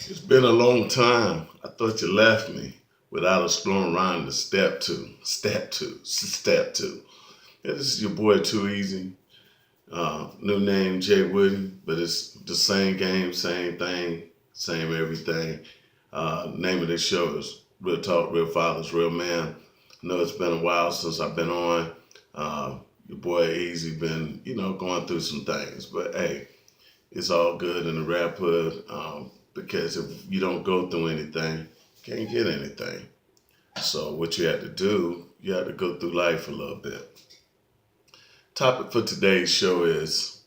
It's been a long time. I thought you left me without us throwing around the step two. Yeah, this is your boy Too Easy. New name Jay Woody, but it's the same game, same thing, same everything. Name of this show is Real Talk, Real Fathers, Real Man. I know it's been a while since I've been on. Your boy Easy been, going through some things, but hey, it's all good in the rap hood because if you don't go through anything, you can't get anything. So what you had to do, you had to go through life a little bit. Topic for today's show is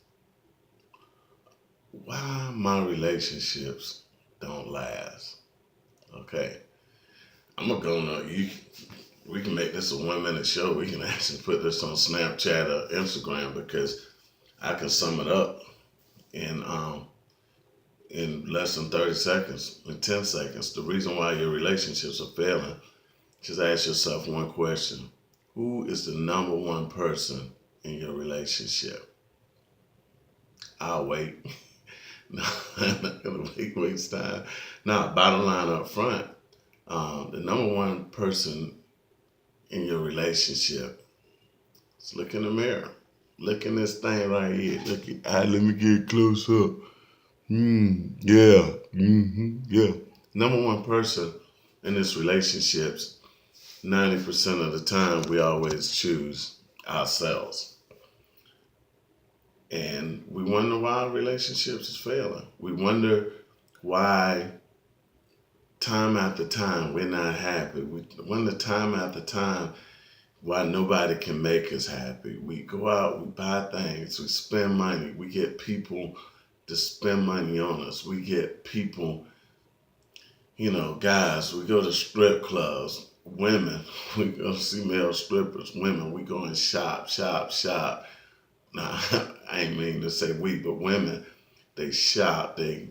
why my relationships don't last. Okay, I'm gonna go on. We can make this a 1 minute show. We can actually put this on Snapchat or Instagram because I can sum it up in less than 30 seconds, in 10 seconds. The reason why your relationships are failing, just ask yourself one question. Who is the number one person in your relationship? I'll wait. No, I'm not going to waste time. Now, bottom line up front, the number one person in your relationship is look in the mirror. Look in this thing right here. Look at, let me get close up. Yeah. Yeah. Number one person in this relationships, 90% of the time, we always choose ourselves. And we wonder why our relationships is failing. We wonder why time after time we're not happy. We wonder time after time why nobody can make us happy. We go out, we buy things, we spend money, we get people to spend money on us. We get people, guys, we go to strip clubs, women, we go see male strippers, women, we go and shop, shop, shop. Now, I ain't mean to say we, but women, they shop, they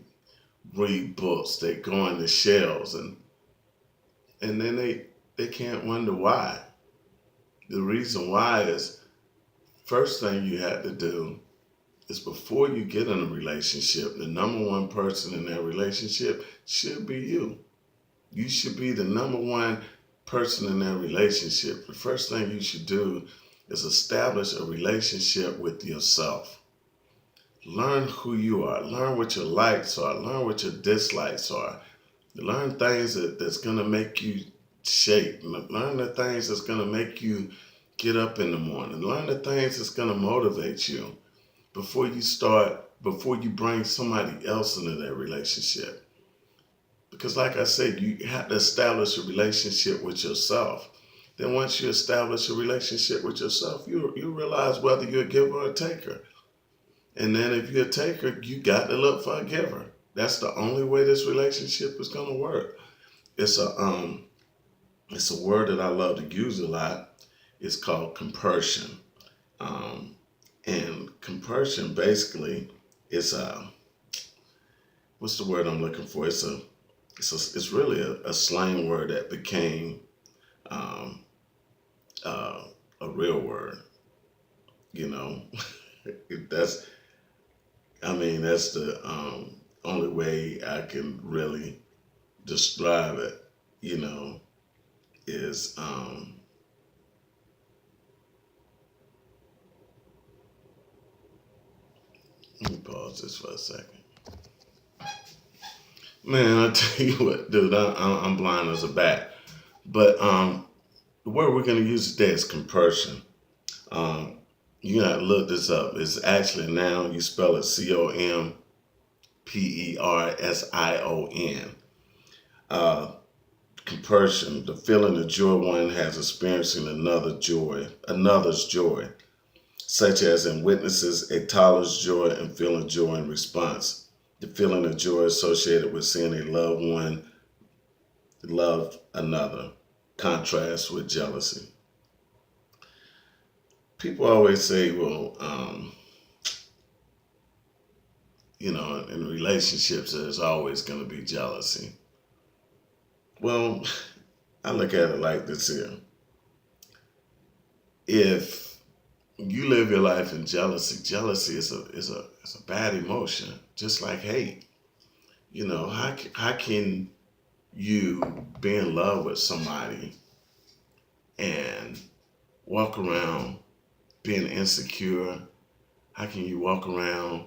read books, they go in the shelves, and then they can't wonder why. The reason why is first thing you had to do is before you get in a relationship, the number one person in that relationship should be you. You should be the number one person in that relationship. The first thing you should do is establish a relationship with yourself. Learn who you are. Learn what your likes are. Learn what your dislikes are. Learn things that's going to make you shake. Learn the things that's going to make you get up in the morning. Learn the things that's going to motivate you before you bring somebody else into that relationship. Because like I said, you have to establish a relationship with yourself. Then once you establish a relationship with yourself, you realize whether you're a giver or a taker. And then if you're a taker, you got to look for a giver. That's the only way this relationship is gonna work. It's a word that I love to use a lot. It's called compersion. Um, and compersion basically is a what's the word I'm looking for? It's really a slang word that became um, uh, a real word. You know, that's that's the only way I can really describe it. You know, is let me pause this for a second. Man, I tell you what, dude, I'm blind as a bat. But the word we're going to use today is compersion. Um, you got to look this up. It's actually a noun. You spell it Compersion. Compersion, the feeling of joy one has experiencing another's joy, such as in witnesses a toddler's joy and feeling joy in response. The feeling of joy associated with seeing a loved one love another. Contrast with jealousy. People always say, well, in relationships, there's always going to be jealousy. Well, I look at it like this here. If you live your life in jealousy is a bad emotion, just like hate. How can you be in love with somebody and walk around being insecure? How can you walk around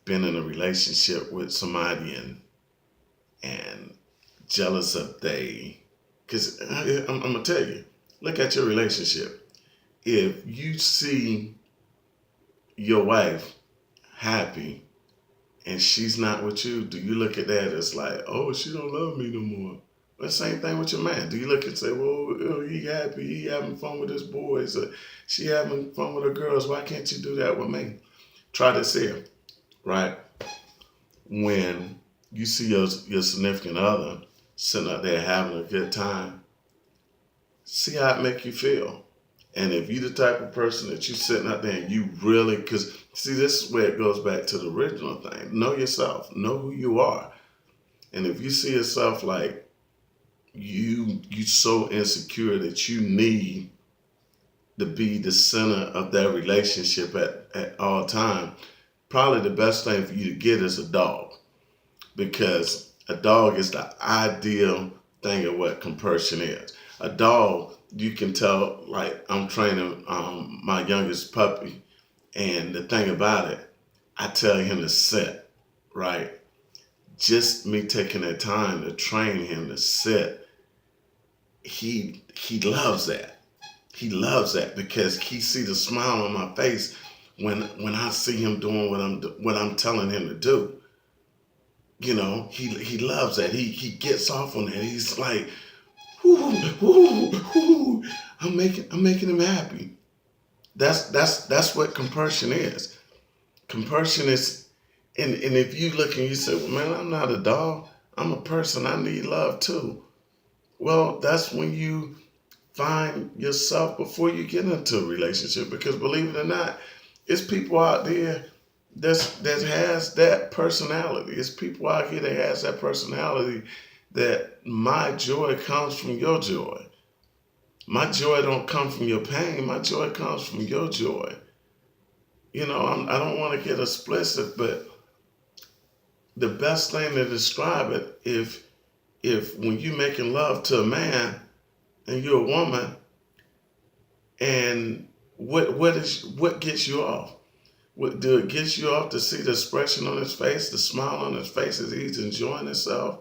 being in a relationship with somebody and jealous of they? Because I'm gonna tell you, look at your relationship. If you see your wife happy and she's not with you, do you look at that as like, oh, she don't love me no more? The same thing with your man. Do you look and say, well, he happy, he having fun with his boys, or she having fun with her girls? Why can't you do that with me? Try this here, right? When you see your significant other sitting out there having a good time, see how it make you feel. And if you the type of person that you sitting out there and you really, because see, this is where it goes back to the original thing. Know yourself. Know who you are. And if you see yourself like you so insecure that you need to be the center of that relationship at all time, probably the best thing for you to get is a dog. Because a dog is the ideal thing of what compersion is. A dog, you can tell, like I'm training my youngest puppy, and the thing about it, I tell him to sit, right? Just me taking that time to train him to sit, he loves that. He loves that because he see the smile on my face when I see him doing what I'm telling him to do. He loves that. He gets off on that. He's like, whoo, whoo, whoo. I'm making him happy. That's what compersion is. Compersion is, and if you look and you say, well, man, I'm not a dog. I'm a person. I need love too. Well, that's when you find yourself before you get into a relationship. Because believe it or not, it's people out there that has that personality. It's people out here that has that personality that my joy comes from your joy. My joy don't come from your pain. My joy comes from your joy. I don't want to get explicit, but the best thing to describe it, if when you making love to a man and you're a woman, and what gets you off? What do it get you off to see the expression on his face, the smile on his face as he's enjoying himself?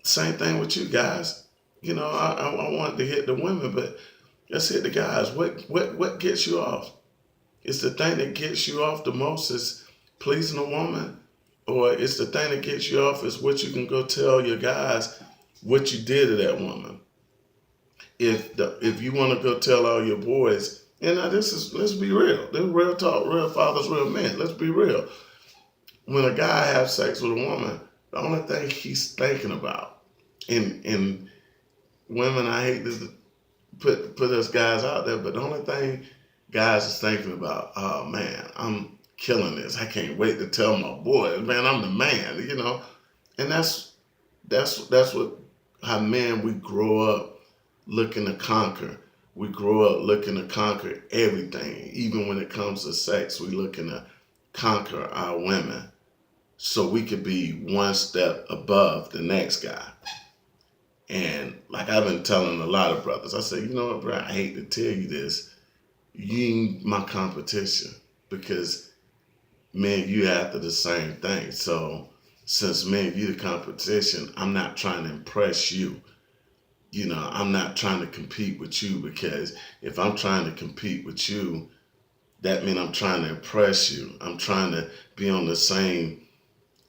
Same thing with you guys. I wanted to hit the women, but let's hit the guys. What gets you off? Is the thing that gets you off the most is pleasing a woman, or it's the thing that gets you off is what you can go tell your guys what you did to that woman. If you want to go tell all your boys, and now let's be real. This is real talk, real fathers, real men. Let's be real. When a guy has sex with a woman, the only thing he's thinking about, and women, I hate to put us guys out there, but the only thing guys is thinking about, oh man, I'm killing this. I can't wait to tell my boys, man, I'm the man, And that's what how men we grow up looking to conquer. We grow up looking to conquer everything. Even when it comes to sex, we looking to conquer our women so we could be one step above the next guy. And like I've been telling a lot of brothers, I say, you know what, bro, I hate to tell you this. You ain't my competition because, man, you after the same thing. So since, man, you the competition, I'm not trying to impress you. I'm not trying to compete with you because if I'm trying to compete with you, that means I'm trying to impress you. I'm trying to be on the same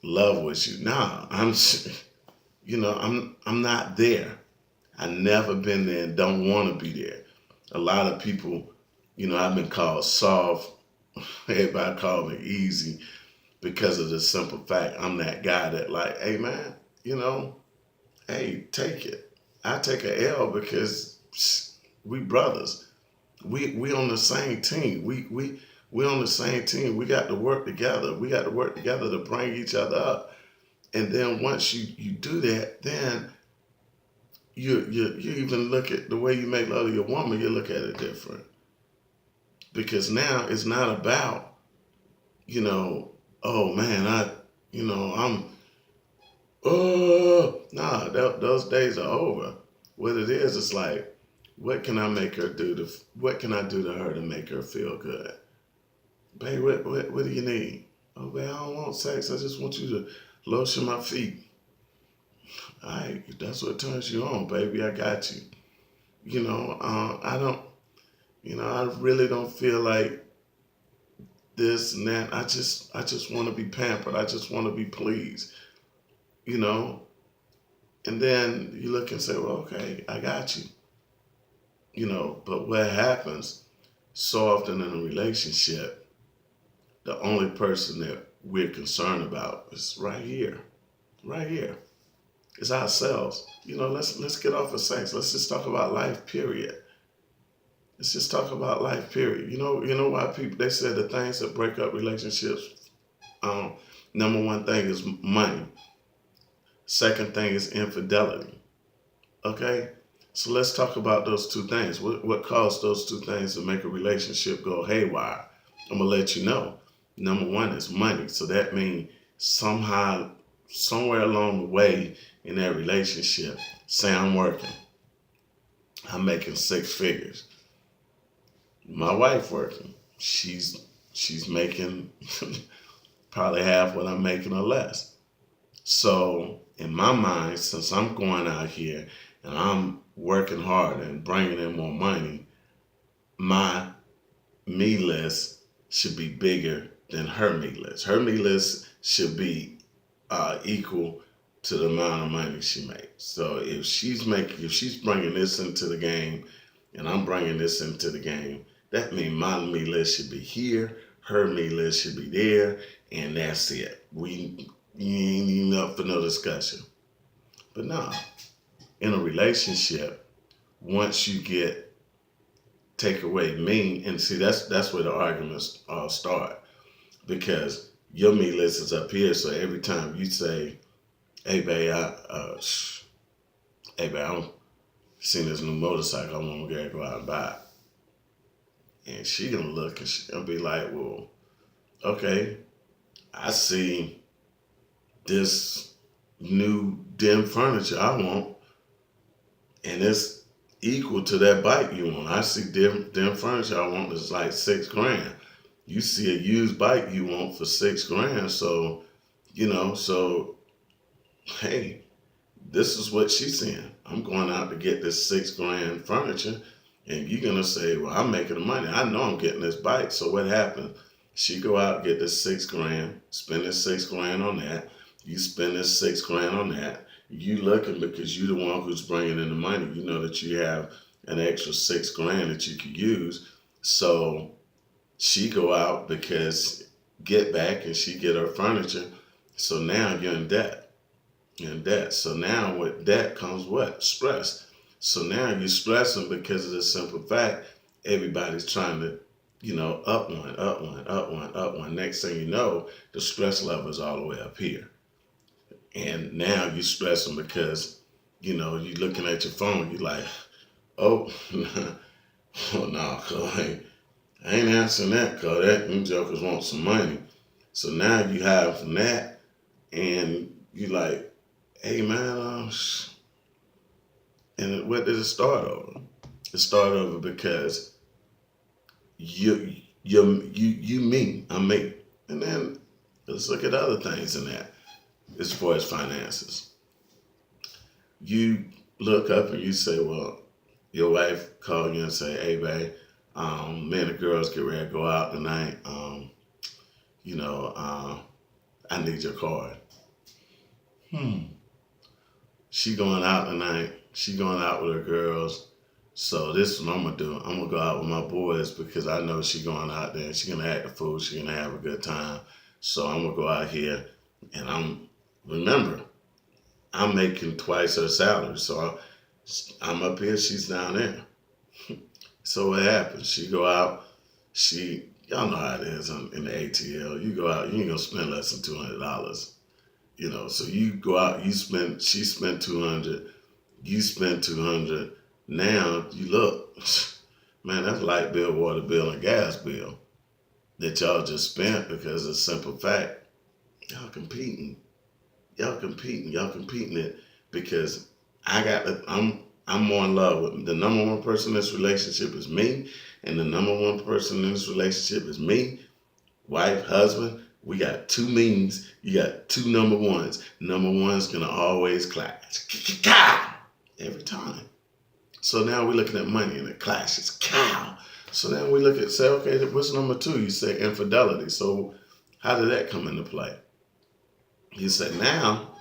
level as you. Nah, I'm not there. I never been there and don't want to be there. A lot of people, I've been called soft. Everybody call me easy because of the simple fact I'm that guy that like, hey man, hey, take it. I take a L because we brothers. We on the same team. We on the same team. We got to work together. We got to work together to bring each other up. And then once you do that, then you even look at the way you make love to your woman, you look at it different. Because now it's not about, oh man, I'm, nah, those days are over. What it is, it's like, what can I make her do what can I do to her to make her feel good? Babe, what do you need? Oh, babe, I don't want sex. I just want you to lotion my feet. All right, if that's what turns you on, baby, I got you. I don't, I really don't feel like this and that. I just want to be pampered. I just want to be pleased, you know. And then you look and say, well, okay, I got you, But what happens so often in a relationship, the only person that we're concerned about is right here. It's ourselves. Let's get off of sex. Let's just talk about life. Period. Let's just talk about life. Period. You know why people they say the things that break up relationships. Um, Number one thing is money. Second thing is infidelity. Okay, so let's talk about those two things. What caused those two things to make a relationship go haywire? I'm gonna let you know. Number one is money. So that means somehow, somewhere along the way in that relationship, say I'm working, I'm making six figures. My wife working, she's making probably half what I'm making or less. So in my mind, since I'm going out here and I'm working hard and bringing in more money, my me list should be bigger than her me list. Her me list should be equal to the amount of money she makes. So if she's bringing this into the game, and I'm bringing this into the game, that means my me list should be here, her me list should be there, and that's it. We You ain't even up for no discussion. But nah, in a relationship, once you take away me, and see that's where the arguments all start, because your me list is up here. So every time you say, "Hey babe, hey babe, I'm seen this new motorcycle. I want to go out and buy it," and she gonna look and she gonna be like, "Well, okay, I see this new den furniture I want, and it's equal to that bike you want. I see den furniture I want is like $6,000. You see a used bike you want for $6,000, so hey, this is what she's saying. I'm going out to get this $6,000 furniture, and you're gonna say, well, I'm making the money. I know I'm getting this bike. So what happens? She go out get this $6,000, spend this $6,000 on that. You spend this $6,000 on that. You looking because you the one who's bringing in the money. You know that you have an extra $6,000 that you could use. So she go out because get back and she get her furniture. So now you're in debt. You're in debt. So now with debt comes what? Stress. So now you're stressing because of the simple fact everybody's trying to, up one, up one, up one, up one. Next thing you know, the stress level is all the way up here. And now you're stressing because, you're looking at your phone, you're like, oh, oh no, cuz I ain't answering that, cuz them jokers want some money. So now you have from that, and you like, hey man, and what did it start over? It started over because you me, I'm me. And then let's look at other things in that as far as finances. You look up and you say, well, your wife called you and say, hey babe, me and the girls get ready to go out tonight. You know, I need your card. Hmm. She going out tonight. She going out with her girls. So this is what I'm gonna do. I'm gonna go out with my boys because I know she going out there. She gonna act a fool. She gonna have a good time. So I'm gonna go out here, and remember, I'm making twice her salary. So I'm up here. She's down there. So what happens? She go out. Y'all know how it is in the ATL. You go out. You ain't gonna spend less than $200. So you go out, she spent 200, you spent 200. Now you look, man, that's light bill, water bill, and gas bill that y'all just spent because of the simple fact. Y'all competing. Y'all competing it because I'm more in love with the number one person in this relationship is me, and the number one person in this relationship is me, wife, husband. We got two means. You got two number ones. Number one's gonna always clash. Every time. So now we're looking at money and it clashes. Cow. So then we look at say, okay, what's number two? You say infidelity. So how did that come into play? He said now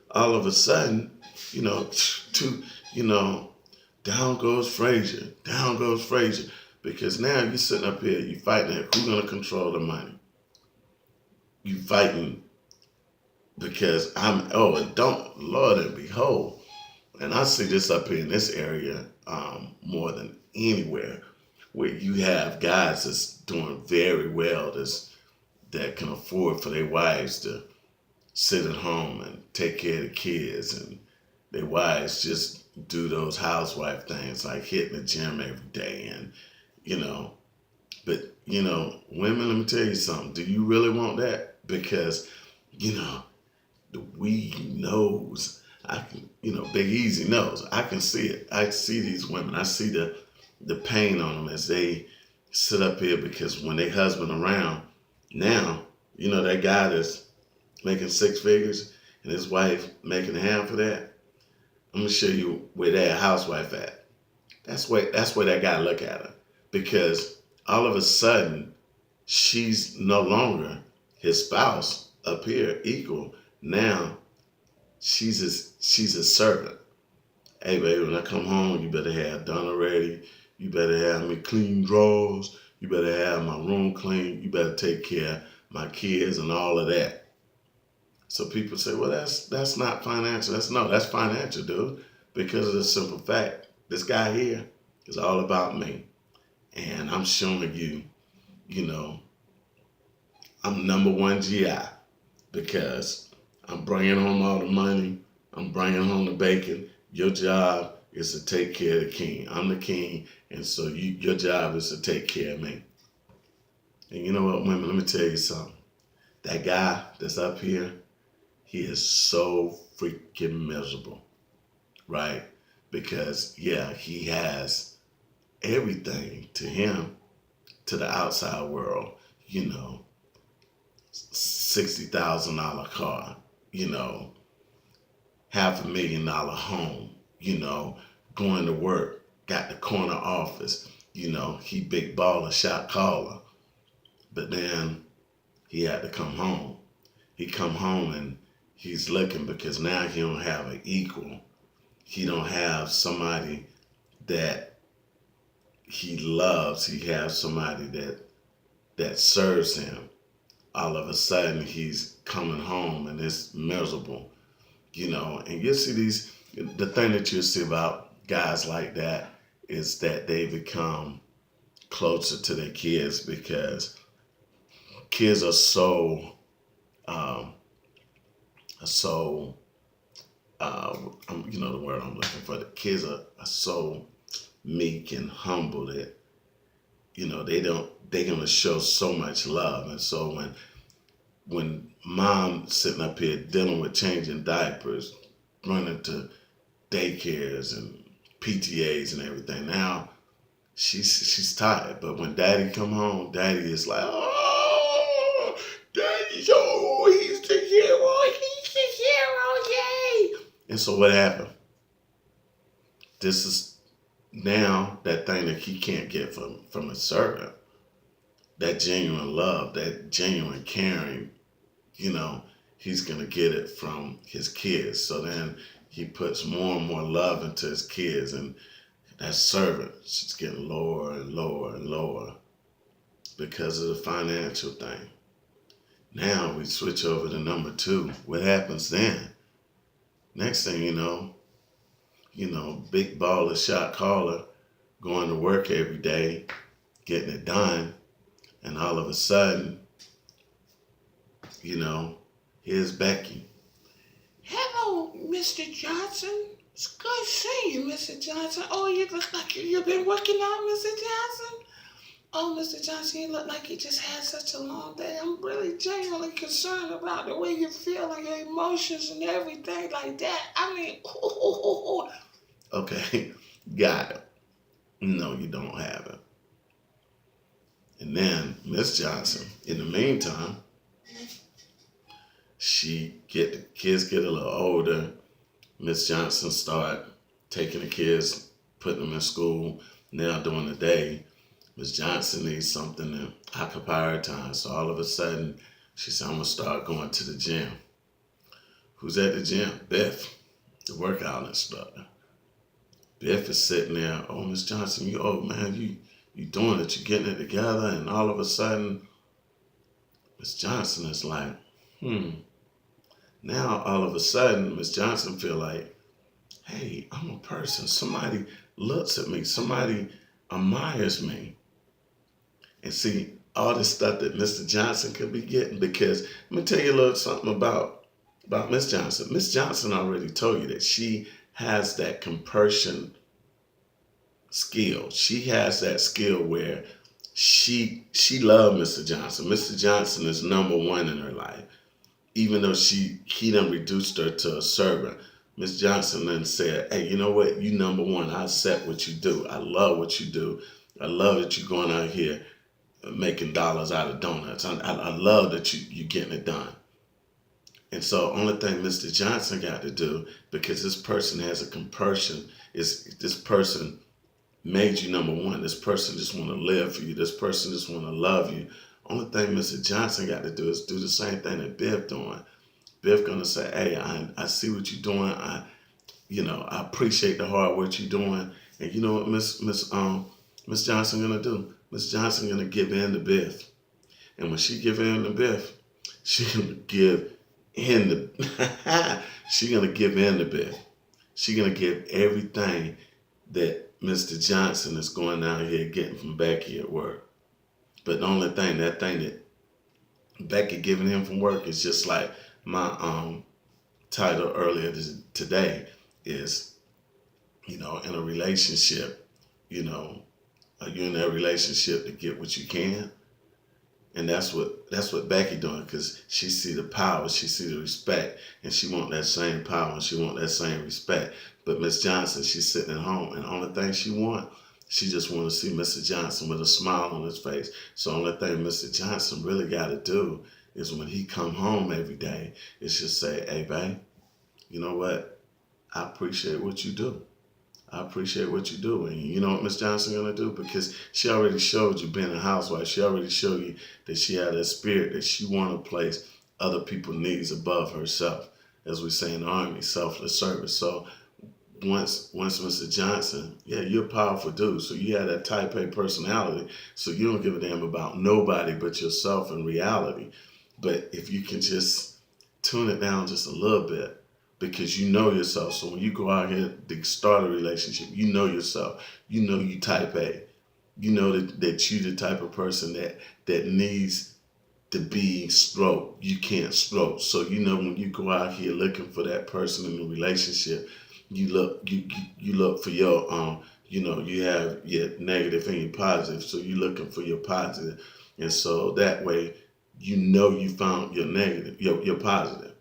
all of a sudden, to you know, down goes Frazier, down goes Frazier, because now you sitting up here, you fighting who's gonna control the money. You fighting because and don't Lord and behold, and I see this up here in this area more than anywhere, where you have guys that's doing very well, that can afford for their wives to sit at home and take care of the kids, and their wives just do those housewife things like hitting the gym every day, and you know but women, let me tell you something, do you really want that? Because you know the weed knows. I can, Big Easy knows. I can see it. I see these women. I see the pain on them as they sit up here, because when they husband around now, that guy that's making six figures and his wife making half of that. I'm gonna show you where that housewife at. That's where that guy look at her, because all of a sudden she's no longer his spouse up here equal. Now she's a servant. Hey baby, when I come home, you better have dinner ready. You better have me clean drawers. You better have my room clean. You better take care of my kids and all of that. So people say, well, that's not financial. That's financial, dude. Because of the simple fact, this guy here is all about me, and I'm showing you, you know, I'm number one GI, because I'm bringing home all the money. I'm bringing home the bacon. Your job is to take care of the king. I'm the king, and so your job is to take care of me. And you know what, women? Let me tell you something. That guy that's up here, he is so freaking miserable, right? Because yeah, he has everything to him, to the outside world, $60,000 car, you know, $500,000 home, going to work, got the corner office, he big baller, shot caller. But then he had to come home. He come home and he's looking, because now he don't have an equal. He don't have somebody that he loves. He has somebody that serves him. All of a sudden he's coming home and it's miserable, and you see the thing that you see about guys like that is that they become closer to their kids, because kids um, are so the word I'm looking for. The kids are so meek and humble that they're gonna show so much love. And so when mom sitting up here dealing with changing diapers, running to daycares and PTAs and everything, now she's tired. But when daddy come home, daddy is like, oh, daddy's, he's the hero, he's the hero, yay. And so what happened? This is now that thing that he can't get from a servant. That genuine love, that genuine caring, you know, he's gonna get it from his kids. So then he puts more and more love into his kids, and that servant is getting lower and lower and lower because of the financial thing. Now we switch over to number two. What happens then? Next thing big baller, shot caller, going to work every day, getting it done, and all of a sudden, here's Becky. Hello, Mr. Johnson. It's good seeing you, Mr. Johnson. Oh, you look like you've been working out, Mr. Johnson. Oh, Mr. Johnson, you look like you just had such a long day. I'm really genuinely concerned about the way you feel and your emotions and everything like that. I mean, ooh. Okay, got it. No, you don't have it. And then Miss Johnson, in the meantime, the kids get a little older. Miss Johnson start taking the kids, putting them in school. Now during the day, Miss Johnson needs something to occupy her time. So all of a sudden, she said, "I'm gonna start going to the gym." Who's at the gym? Biff, the workout instructor. Biff is sitting there. "Oh, Miss Johnson, you doing it? You getting it together?" And all of a sudden, Miss Johnson is like, "Hmm." Now all of a sudden, Miss Johnson feel like, "Hey, I'm a person. Somebody looks at me. Somebody admires me." And see all this stuff that Mr. Johnson could be getting, because let me tell you a little something about Miss Johnson. Miss Johnson already told you that she has that compersion skill. She has that skill where she loved Mr. Johnson. Mr. Johnson is number one in her life, even though he done reduced her to a servant. Miss Johnson then said, "Hey, you know what? You number one. I accept what you do. I love what you do. I love that you're going out here making dollars out of donuts. I love that you getting it done." And so only thing Mr. Johnson got to do, because this person has a compersion, is this person made you number one. This person just want to live for you. This person just want to love you. Only thing Mr. Johnson got to do is do the same thing that Biff doing. Biff gonna say, "Hey, I see what you're doing. I appreciate the hard work you're doing." And you know what Miss Johnson gonna do? Miss Johnson gonna give in to Biff. And when she give in to Biff, she gonna give in to she gonna give in to Biff. She gonna give everything that Mr. Johnson is going down here getting from Becky at work. But the only thing, that thing that Becky giving him from work, is just like my title earlier today is, in a relationship, you're in that relationship to get what you can. And that's what Becky doing, because she see the power, she see the respect, and she want that same power, and she want that same respect. But Miss Johnson, she's sitting at home, and the only thing she just want to see Mr. Johnson with a smile on his face. So the only thing Mr. Johnson really got to do is, when he come home every day, is just say, "Hey, babe, you know what? I appreciate what you do. I appreciate what you do." And you know what Miss Johnson gonna do? Because she already showed you, being a housewife, she already showed you that she had a spirit that she wanna place other people's needs above herself. As we say in the Army, selfless service. So once Mr. Johnson, yeah, you're a powerful dude. So you have that type A personality. So you don't give a damn about nobody but yourself in reality. But if you can just tune it down just a little bit, because you know yourself. So when you go out here to start a relationship, you know yourself. You know you type A. You know that you the type of person that needs to be stroked. You can't stroke. So you know when you go out here looking for that person in a relationship, you look for your you have your negative and your positive. So you're looking for your positive. And so that way you found your negative, your positive.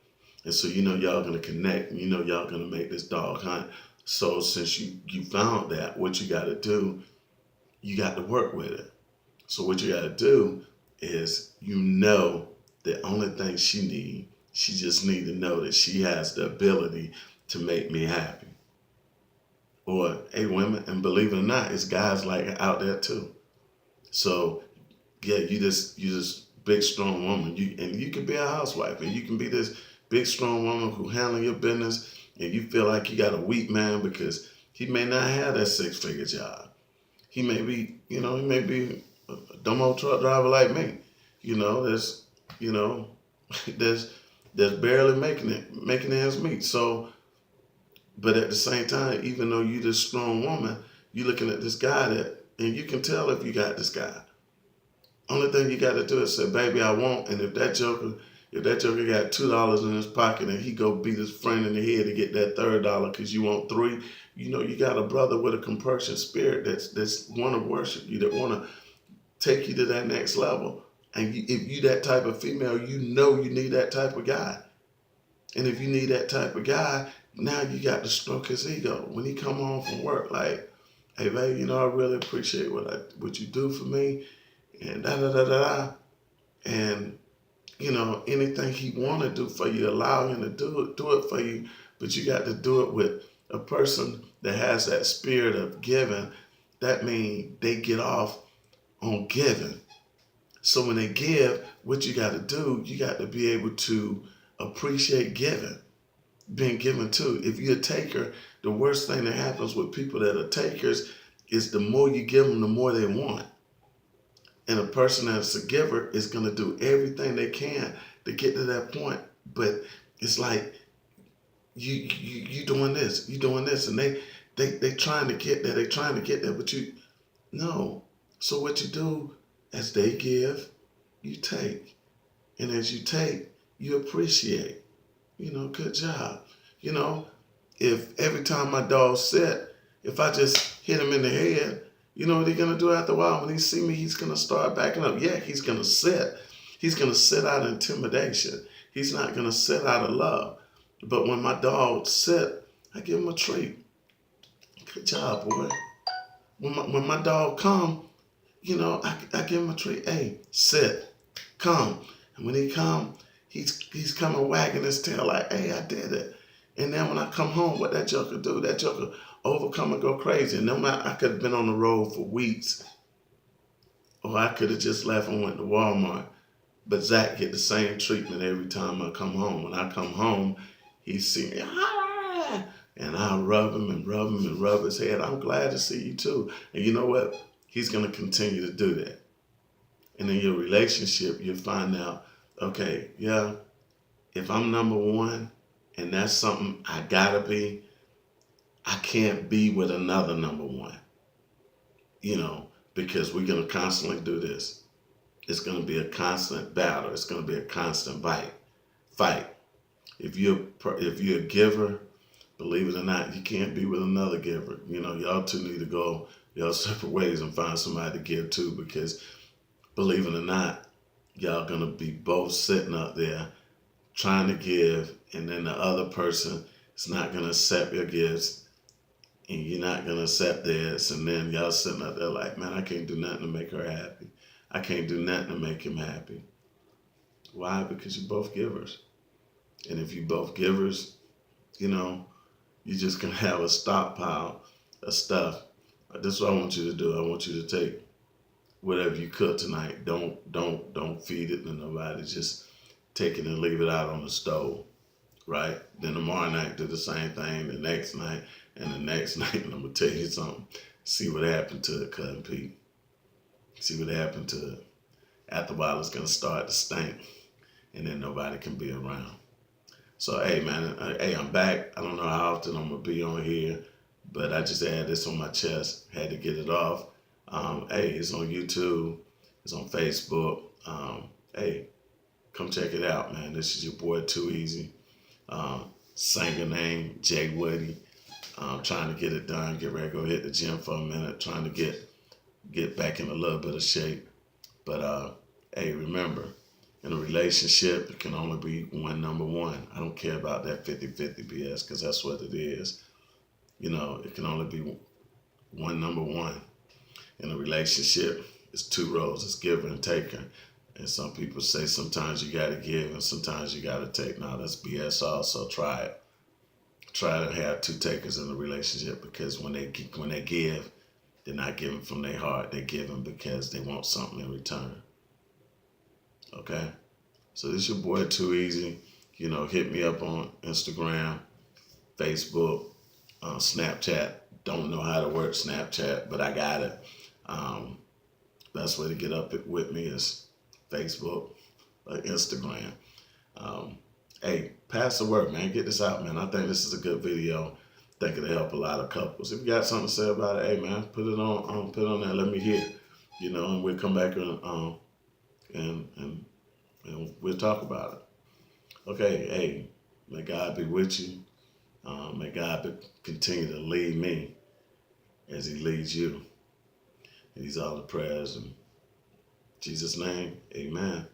And so y'all gonna connect, and y'all gonna make this dog hunt. So since you found that, what you gotta do, you got to work with it. So what you gotta do is, the only thing she just need to know that she has the ability to make me happy. Or hey, women, and believe it or not, it's guys like it out there too. So yeah, you this big strong woman. You can be a housewife, and you can be this big strong woman who handle your business, and you feel like you got a weak man because he may not have that 6-figure job. He may be a dumb old truck driver like me. There's you know there's barely making ends meet. So, but at the same time, even though you this strong woman, you looking at this guy and you can tell if you got this guy. Only thing you got to do is say, "Baby, I want." And if that joker got $2 in his pocket, and he go beat his friend in the head to get that third dollar because you want three, you got a brother with a compersion spirit that's want to worship you, that want to take you to that next level. And if you that type of female, you know you need that type of guy. And if you need that type of guy, now you got to stroke his ego when he come home from work. Like, hey, babe, you know, I really appreciate what you do for me, and da da da da da. And you know, anything he want to do for you, allow him to do it for you. But you got to do it with a person that has that spirit of giving. That means they get off on giving. So when they give, what you got to do, you got to be able to appreciate giving, being given to. If you're a taker, the worst thing that happens with people that are takers is the more you give them, the more they want. And a person that's a giver is going to do everything they can to get to that point. But it's like you doing this, and they trying to get there, but you no. So what you do, as they give, you take, and as you take, you appreciate. You know, good job. You know, if every time my dog sit, if I just hit him in the head, you know what he's gonna do after a while? When he see me, he's gonna start backing up. Yeah, he's gonna sit. He's gonna sit out of intimidation. He's not gonna sit out of love. But when my dog sit, I give him a treat. Good job, boy. When my dog come, you know, I give him a treat. Hey, sit, come. And when he come, he's coming wagging his tail like, hey, I did it. And then when I come home, what that joker do? That joker overcome and go crazy. And no matter, I could have been on the road for weeks, or I could have just left and went to Walmart. But Zach get the same treatment every time I come home. When I come home, he see me, and I rub him and rub him and rub his head. I'm glad to see you too. And you know what? He's going to continue to do that. And in your relationship, you'll find out, okay, yeah, if I'm number one and that's something I gotta be, I can't be with another number one, you know, because we're going to constantly do this. It's going to be a constant battle. It's going to be a constant fight. If you're a giver, believe it or not, you can't be with another giver. You know, y'all two need to go y'all separate ways and find somebody to give to, because believe it or not, y'all gonna be both sitting up there trying to give, and then the other person is not gonna accept your gifts, and you're not gonna accept theirs, and then y'all sitting up there like, man, I can't do nothing to make her happy. I can't do nothing to make him happy. Why? Because you're both givers. And if you're both givers, you know, you're just gonna have a stockpile of stuff. This is what I want you to do. I want you to take whatever you cook tonight. Don't feed it to nobody. Just take it and leave it out on the stove, right? Then tomorrow night do the same thing. The next night and the next night. And I'm gonna tell you something. See what happened to it, Cousin Pete. See what happened to it. After a while, it's gonna start to stink, and then nobody can be around. So, hey, man, hey, I'm back. I don't know how often I'm going to be on here, but I just had this on my chest. Had to get it off. Hey, it's on YouTube. It's on Facebook. Hey, come check it out, man. This is your boy, Too Easy. Singer name, Jay Woody. Trying to get it done. Get ready to go hit the gym for a minute. Trying to get back in a little bit of shape. But, hey, remember, in a relationship, it can only be one number one. I don't care about that 50-50 BS, because that's what it is. You know, it can only be one number one. In a relationship, it's two roles. It's giver and taker. And some people say sometimes you got to give and sometimes you got to take. No, that's BS also. Try it. Try to have two takers in a relationship, because when they give, they're not giving from their heart. They're giving because they want something in return. Okay, so this is your boy, Too Easy. You know, hit me up on Instagram, Facebook, Snapchat. Don't know how to work Snapchat, but I got it. Best way to get up with me is Facebook or Instagram. Hey, pass the word, man. Get this out, man. I think this is a good video. I think it'll help a lot of couples. If you got something to say about it, hey, man, put it on there. Let me hear it. You know, and we'll come back and we'll talk about it. Okay, hey, may God be with you. May God continue to lead me as he leads you. And these are all the prayers and Jesus' name, amen.